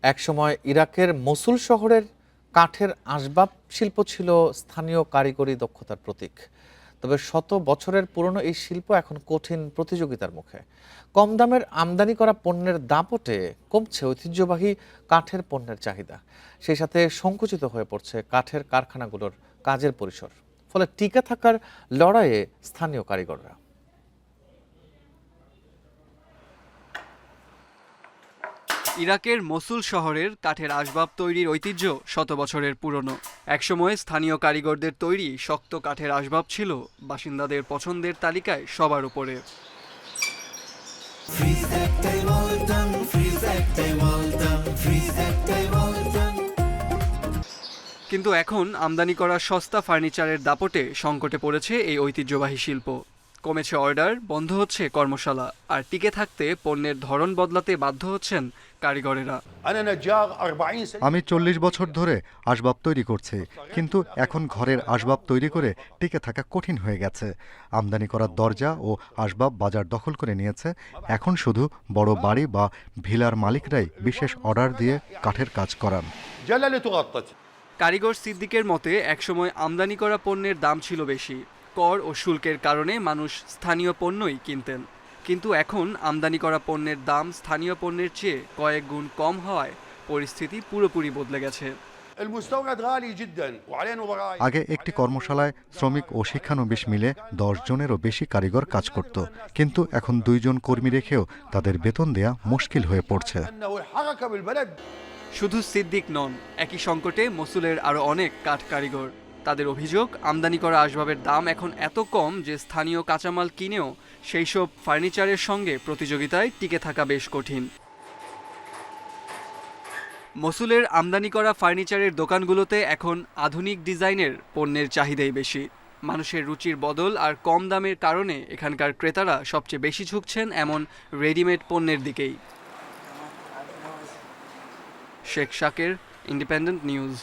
একসময় ইরাকের মসুল শহরের কাঠের আসবাব শিল্প ছিল স্থানীয় কারিগরি দক্ষতার প্রতীক। তবে শত বছরের পুরনো এই শিল্প এখন কঠিন প্রতিযোগিতার মুখে। কম দামের আমদানি করা পণ্যের দাপটে কমছে ঐতিহ্যবাহী কাঠের পণ্যের চাহিদা। সেই সাথে সংকুচিত হয়ে পড়ছে কাঠের কারখানাগুলোর কাজের পরিসর। ফলে টিকে থাকার লড়াইয়ে স্থানীয় কারিগররা। ইরাকের মসুল শহরের কাঠের আসবাব তৈরির ঐতিহ্য শত বছরের পুরনো। একসময় স্থানীয় কারিগরদের তৈরি শক্ত কাঠের আসবাব ছিল বাসিন্দাদের পছন্দের তালিকায় সবার উপরে। কিন্তু এখন আমদানি করা সস্তা ফার্নিচারের দাপটে সংকটে পড়েছে এই ঐতিহ্যবাহী শিল্প। কমেছে অর্ডার, বন্ধ হচ্ছে কর্মশালা, আর টিকে থাকতে পণ্যের ধরন বদলাতে বাধ্য হচ্ছেন কারিগরেরা। আমি 40 বছর ধরে আসবাব তৈরি করছি, কিন্তু এখন ঘরের আসবাব তৈরি করে টিকে থাকা কঠিন হয়ে গেছে। আমদানি করা দরজা ও আসবাব বাজার দখল করে নিয়েছে। এখন শুধু বড় বাড়ি বা ভিলার মালিকরাই বিশেষ অর্ডার দিয়ে কাঠের কাজ করান। কারিগর সিদ্দিকের মতে একসময় আমদানি করা পণ্যের দাম ছিল বেশি। কর ও শুল্কের কারণে মানুষ স্থানীয় পণ্যই কিনতেন। কিন্তু এখন আমদানি করা পণ্যের দাম স্থানীয় পণ্যের চেয়ে কয়েক গুণ কম হওয়ায় পরিস্থিতি পুরোপুরি বদলে গেছে। আগে একটি কর্মশালায় শ্রমিক ও শিক্ষানবিশ মিলে 10 জনেরও বেশি কারিগর কাজ করত, কিন্তু এখন 2 জন কর্মী রেখেও তাদের বেতন দেয়া মুশকিল হয়ে পড়ছে। শুধু সিদ্দিক নন, একই সংকটে মসুলের আরও অনেক কাঠ কারিগর। তাদের অভিযোগ, আমদানি করা আসবাবের দাম এখন এত কম যে স্থানীয় কাঁচামাল কিনেও সেই সব ফার্নিচারের সঙ্গে প্রতিযোগিতায় টিকে থাকা বেশ কঠিন। মসুলের আমদানি করা ফার্নিচারের দোকানগুলোতে এখন আধুনিক ডিজাইনের পণ্যের চাহিদাই বেশি। মানুষের রুচির বদল আর কম দামের কারণে এখানকার ক্রেতারা সবচেয়ে বেশি ঝুঁকছেন এমন রেডিমেড পণ্যের দিকেই। শেখ শাকের, ইন্ডিপেন্ডেন্ট নিউজ।